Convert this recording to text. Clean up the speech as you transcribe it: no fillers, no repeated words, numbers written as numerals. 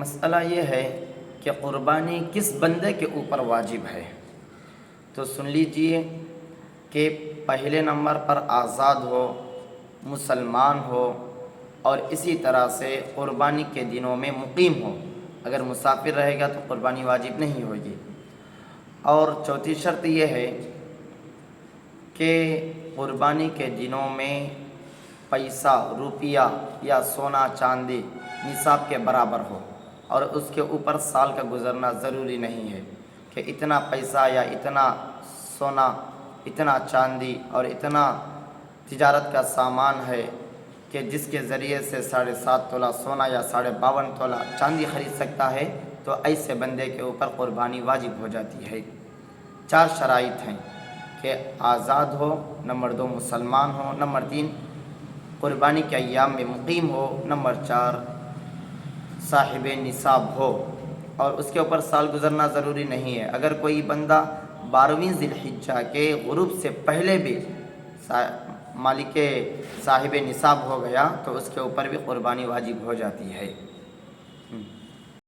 مسئلہ یہ ہے کہ قربانی کس بندے کے اوپر واجب ہے، تو سن لیجئے کہ پہلے نمبر پر آزاد ہو، مسلمان ہو، اور اسی طرح سے قربانی کے دنوں میں مقیم ہو۔ اگر مسافر رہے گا تو قربانی واجب نہیں ہوگی۔ اور چوتھی شرط یہ ہے کہ قربانی کے دنوں میں پیسہ، روپیہ یا سونا چاندی نصاب کے برابر ہو، اور اس کے اوپر سال کا گزرنا ضروری نہیں ہے کہ اتنا پیسہ یا اتنا سونا، اتنا چاندی اور اتنا تجارت کا سامان ہے کہ جس کے ذریعے سے 7.5 تولہ سونا یا 52.5 تولہ چاندی خرید سکتا ہے، تو ایسے بندے کے اوپر قربانی واجب ہو جاتی ہے۔ 4 شرائط ہیں کہ آزاد ہو، نمبر 2 مسلمان ہو، نمبر 3 قربانی کے ایام میں مقیم ہو، نمبر 4 صاحب نصاب ہو، اور اس کے اوپر سال گزرنا ضروری نہیں ہے۔ اگر کوئی بندہ 12ویں ذی الحجہ کے غروب سے پہلے بھی مالک صاحب نصاب ہو گیا تو اس کے اوپر بھی قربانی واجب ہو جاتی ہے۔